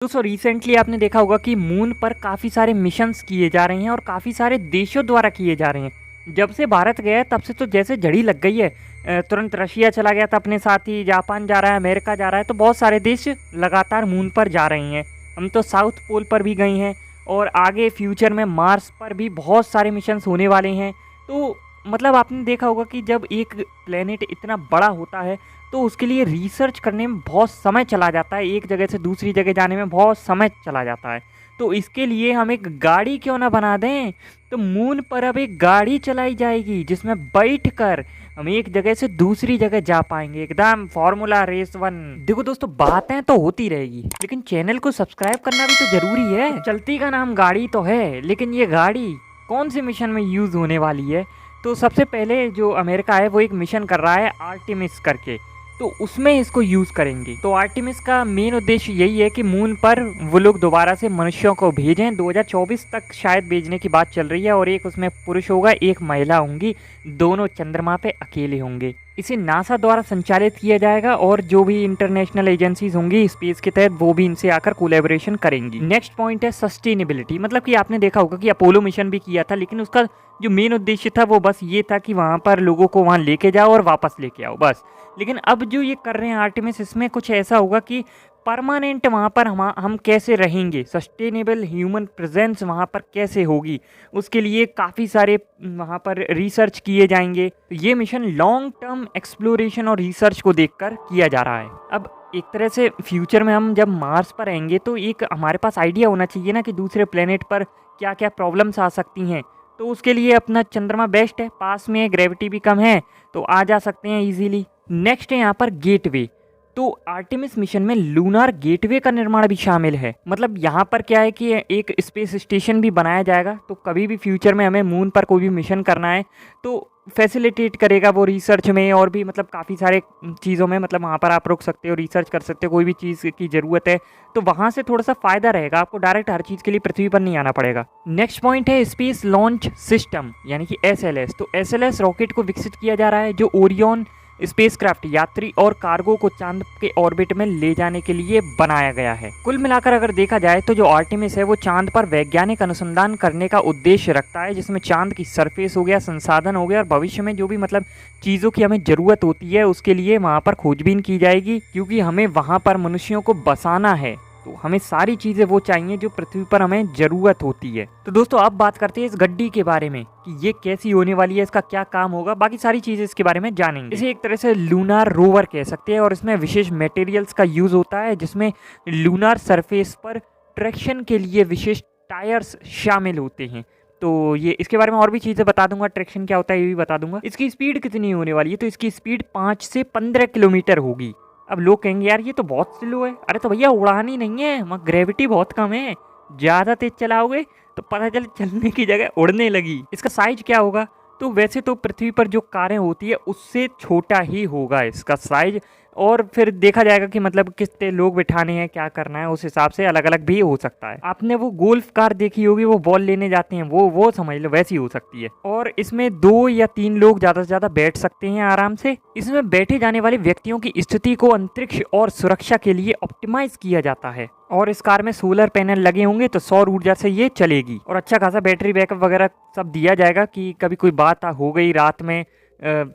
दोस्तों रिसेंटली आपने देखा होगा कि मून पर काफ़ी सारे मिशंस किए जा रहे हैं और काफ़ी सारे देशों द्वारा किए जा रहे हैं। जब से भारत गया है तब से तो जैसे झड़ी लग गई है। तुरंत रशिया चला गया था अपने साथ ही, जापान जा रहा है, अमेरिका जा रहा है, तो बहुत सारे देश लगातार मून पर जा रहे हैं। हम तो साउथ पोल पर भी गए हैं और आगे फ्यूचर में मार्स पर भी बहुत सारे मिशंस होने वाले हैं। तो मतलब आपने देखा होगा कि जब एक प्लेनेट इतना बड़ा होता है तो उसके लिए रिसर्च करने में बहुत समय चला जाता है, एक जगह से दूसरी जगह जाने में बहुत समय चला जाता है। तो इसके लिए हम एक गाड़ी क्यों ना बना दें। तो मून पर अब एक गाड़ी चलाई जाएगी जिसमें बैठकर हम एक जगह से दूसरी जगह जा पाएंगे, एकदम फॉर्मूला रेस 1। देखो दोस्तों, बातें तो होती रहेगी लेकिन चैनल को सब्सक्राइब करना भी तो जरूरी है। चलती का नाम गाड़ी तो है, लेकिन ये गाड़ी कौन से मिशन में यूज़ होने वाली है। तो सबसे पहले जो अमेरिका है वो एक मिशन कर रहा है आर्टेमिस करके, तो उसमें इसको यूज़ करेंगे। तो आर्टेमिस का मेन उद्देश्य यही है कि मून पर वो लोग दोबारा से मनुष्यों को भेजें। 2024 तक शायद भेजने की बात चल रही है और एक उसमें पुरुष होगा, एक महिला होंगी, दोनों चंद्रमा पे अकेले होंगे। इसे नासा द्वारा संचालित किया जाएगा और जो भी इंटरनेशनल एजेंसीज होंगी स्पेस के तहत वो भी इनसे आकर कोलैबोरेशन करेंगी। नेक्स्ट पॉइंट है सस्टेनेबिलिटी। मतलब कि आपने देखा होगा कि अपोलो मिशन भी किया था, लेकिन उसका जो मेन उद्देश्य था वो बस ये था कि वहाँ पर लोगों को वहाँ लेके जाओ और वापस लेके आओ बस। लेकिन अब जो ये कर रहे हैं आर्टेमिस, इसमें कुछ ऐसा होगा कि परमानेंट वहाँ पर हम कैसे रहेंगे, सस्टेनेबल ह्यूमन प्रेजेंस वहाँ पर कैसे होगी, उसके लिए काफ़ी सारे वहाँ पर रिसर्च किए जाएंगे। तो ये मिशन लॉन्ग टर्म एक्सप्लोरेशन और रिसर्च को देखकर किया जा रहा है। अब एक तरह से फ्यूचर में हम जब मार्स पर आएंगे तो एक हमारे पास आइडिया होना चाहिए ना कि दूसरे प्लेनेट पर क्या क्या प्रॉब्लम्स आ सकती हैं। तो उसके लिए अपना चंद्रमा बेस्ट है, पास में है, ग्रेविटी भी कम है, तो आ जा सकते हैं इजीली। नेक्स्ट है यहाँ पर गेटवे। तो आर्टेमिस मिशन में लूनार गेटवे का निर्माण भी शामिल है। मतलब यहाँ पर क्या है कि एक स्पेस स्टेशन भी बनाया जाएगा, तो कभी भी फ्यूचर में हमें मून पर कोई भी मिशन करना है तो फैसिलिटेट करेगा वो रिसर्च में और भी मतलब काफ़ी सारे चीज़ों में। मतलब वहाँ पर आप रुक सकते हो, रिसर्च कर सकते हो, कोई भी चीज़ की ज़रूरत है तो वहाँ से थोड़ा सा फ़ायदा रहेगा, आपको डायरेक्ट हर चीज़ के लिए पृथ्वी पर नहीं आना पड़ेगा। नेक्स्ट पॉइंट है स्पेस लॉन्च सिस्टम यानी कि SLS। तो SLS रॉकेट को विकसित किया जा रहा है जो ओरियन स्पेसक्राफ्ट यात्री और कार्गो को चांद के ऑर्बिट में ले जाने के लिए बनाया गया है। कुल मिलाकर अगर देखा जाए तो जो आर्टेमिस है वो चांद पर वैज्ञानिक अनुसंधान करने का उद्देश्य रखता है, जिसमें चांद की सरफेस हो गया, संसाधन हो गया और भविष्य में जो भी मतलब चीज़ों की हमें ज़रूरत होती है उसके लिए वहाँ पर खोजबीन की जाएगी, क्योंकि हमें वहाँ पर मनुष्यों को बसाना है। तो हमें सारी चीज़ें वो चाहिए जो पृथ्वी पर हमें ज़रूरत होती है। तो दोस्तों अब बात करते हैं इस गड्डी के बारे में कि ये कैसी होने वाली है, इसका क्या काम होगा, बाकी सारी चीज़ें इसके बारे में जानेंगे। इसे एक तरह से लूनार रोवर कह सकते हैं और इसमें विशेष मटेरियल्स का यूज़ होता है, जिसमें लूनार सरफेस पर ट्रैक्शन के लिए विशेष टायर्स शामिल होते हैं। तो ये इसके बारे में और भी चीज़ें बता दूंगा, ट्रैक्शन क्या होता है ये भी बता दूंगा। इसकी स्पीड कितनी होने वाली है, तो इसकी स्पीड 5 से 15 किलोमीटर होगी। अब लोग कहेंगे यार ये तो बहुत स्लो है। अरे तो भैया उड़ानी नहीं है, वहाँ ग्रेविटी बहुत कम है, ज़्यादा तेज चलाओगे तो पता चले चलने की जगह उड़ने लगी। इसका साइज क्या होगा, तो वैसे तो पृथ्वी पर जो कारें होती है उससे छोटा ही होगा इसका साइज, और फिर देखा जाएगा कि मतलब कितने लोग बिठाने हैं, क्या करना है, उस हिसाब से अलग अलग भी हो सकता है। आपने वो गोल्फ कार देखी होगी, वो बॉल लेने जाते हैं, वो समझ लो वैसी हो सकती है। और इसमें 2 या 3 लोग ज़्यादा से ज़्यादा बैठ सकते हैं आराम से। इसमें बैठे जाने वाले व्यक्तियों की स्थिति को अंतरिक्ष और सुरक्षा के लिए ऑप्टिमाइज किया जाता है। और इस कार में सोलर पैनल लगे होंगे तो सौर ऊर्जा से ये चलेगी और अच्छा खासा बैटरी बैकअप वगैरह सब दिया जाएगा कि कभी कोई बात हो गई रात में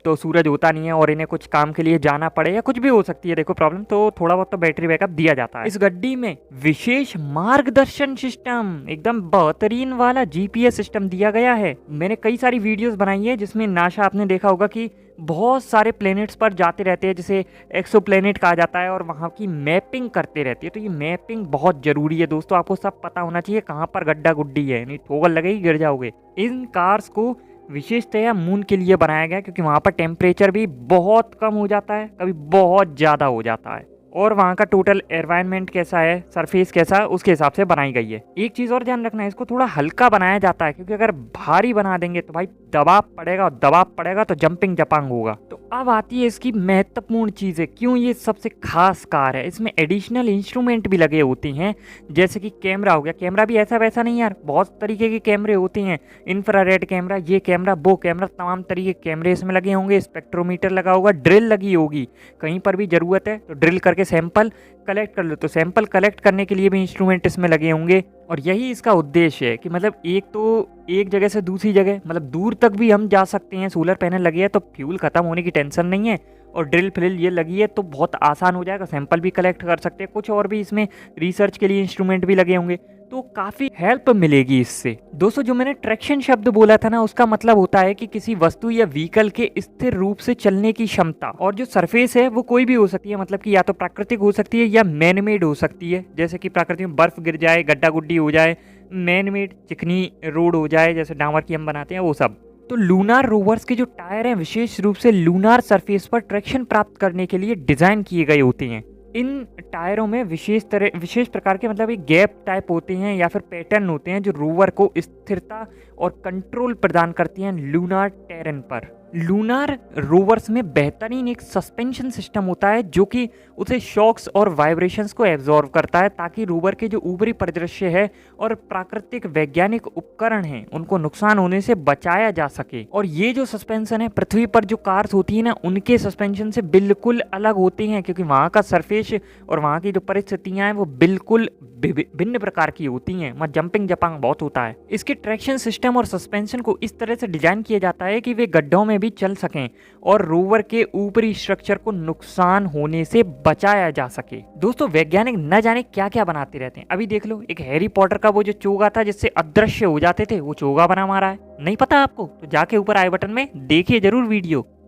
तो सूरज होता नहीं है और इन्हें कुछ काम के लिए जाना पड़े या कुछ भी हो सकती है देखो प्रॉब्लम, तो थोड़ा बहुत तो बैटरी बैकअप दिया जाता है। इस गड्डी में विशेष मार्गदर्शन सिस्टम, एकदम बेहतरीन वाला GPS सिस्टम दिया गया है। मैंने कई सारी वीडियोस बनाई है जिसमें नासा, आपने देखा होगा कि बहुत सारे प्लेनेट्स पर जाते रहते हैं, जिसे एक्सो प्लेनेट कहा जाता है, और वहाँ की मैपिंग करते रहती है। तो ये मैपिंग बहुत ज़रूरी है दोस्तों, आपको सब पता होना चाहिए कहाँ पर गड्ढा गुड्डी है, नहीं ठोकर लगेगी गिर जाओगे। इन कार्स को विशेषतया मून के लिए बनाया गया क्योंकि वहाँ पर टेम्परेचर भी बहुत कम हो जाता है, कभी बहुत ज़्यादा हो जाता है, और वहाँ का टोटल एनवायरनमेंट कैसा है, सरफेस कैसा है, उसके हिसाब से बनाई गई है। एक चीज़ और ध्यान रखना है, इसको थोड़ा हल्का बनाया जाता है क्योंकि अगर भारी बना देंगे तो भाई दबाव पड़ेगा, और दबाव पड़ेगा तो जंपिंग जपांग होगा। तो अब आती है इसकी महत्वपूर्ण चीज़ें, क्यों ये सबसे खास कार है। इसमें एडिशनल इंस्ट्रूमेंट भी लगे होते हैं, जैसे कि कैमरा हो गया। कैमरा भी ऐसा वैसा नहीं यार, बहुत तरीके के कैमरे होते हैं। इंफ्रारेड कैमरा, ये कैमरा, वो कैमरा, तमाम तरीके के कैमरे इसमें लगे होंगे। स्पेक्ट्रोमीटर लगा होगा, ड्रिल लगी होगी, कहीं पर भी ज़रूरत है तो ड्रिल करके सैंपल कलेक्ट कर लो, तो सैंपल कलेक्ट करने के लिए भी इंस्ट्रूमेंट इसमें लगे होंगे। और यही इसका उद्देश्य है कि मतलब एक तो एक जगह से दूसरी जगह, मतलब दूर तक भी हम जा सकते हैं। सोलर पैनल लगे हैं तो फ्यूल खत्म होने की टेंशन नहीं है, और ड्रिल फ्रिल ये लगी है तो बहुत आसान हो जाएगा, सैंपल भी कलेक्ट कर सकते हैं। कुछ और भी इसमें रिसर्च के लिए इंस्ट्रूमेंट भी लगे होंगे, तो काफ़ी हेल्प मिलेगी इससे। दोस्तों, जो मैंने ट्रैक्शन शब्द बोला था ना, उसका मतलब होता है कि किसी वस्तु या व्हीकल के स्थिर रूप से चलने की क्षमता। और जो सरफेस है वो कोई भी हो सकती है, मतलब कि या तो प्राकृतिक हो सकती है या मैनमेड हो सकती है। जैसे कि प्राकृतिक में बर्फ गिर जाए, गड्ढा गुड्डी हो जाए, मैनमेड चिकनी रोड हो जाए, जैसे डामर की हम बनाते हैं, वो सब। तो लूनार रोवर्स के जो टायर हैं विशेष रूप से लूनार सरफेस पर ट्रैक्शन प्राप्त करने के लिए डिजाइन किए गए होते हैं। इन टायरों में विशेष प्रकार के, मतलब एक गैप टाइप होते हैं या फिर पैटर्न होते हैं जो रोवर को स्थिरता और कंट्रोल प्रदान करती हैं लूनार टेरेन पर। लूनार रोवर्स में बेहतरीन एक सस्पेंशन सिस्टम होता है जो कि उसे शॉक्स और वाइब्रेशंस को एब्जॉर्ब करता है, ताकि रोवर के जो ऊपरी परिदृश्य है और प्राकृतिक वैज्ञानिक उपकरण हैं उनको नुकसान होने से बचाया जा सके। और ये जो सस्पेंशन है पृथ्वी पर जो कार्स होती है ना, उनके सस्पेंशन से बिल्कुल अलग होते हैं, क्योंकि वहाँ का सरफेस और वहाँ की जो परिस्थितियाँ हैं वो बिल्कुल भिन्न प्रकार की होती हैं। वहाँ जंपिंग जपांग बहुत होता है। इसके ट्रैक्शन सिस्टम और सस्पेंशन को इस तरह से डिजाइन किया जाता है कि वे गड्ढों में भी चल सकें और रोवर के ऊपरी स्ट्रक्चर को नुकसान होने से बचाया जा सके। दोस्तों, वैज्ञानिक न जाने क्या क्या बनाते रहते हैं। अभी देख लो, एक हैरी पॉटर का वो जो चोगा था जिससे अदृश्य हो जाते थे, वो चोगा बना मारा है। नहीं पता आपको? तो जाके ऊपर आई बटन में देखिए जरूर वीडियो।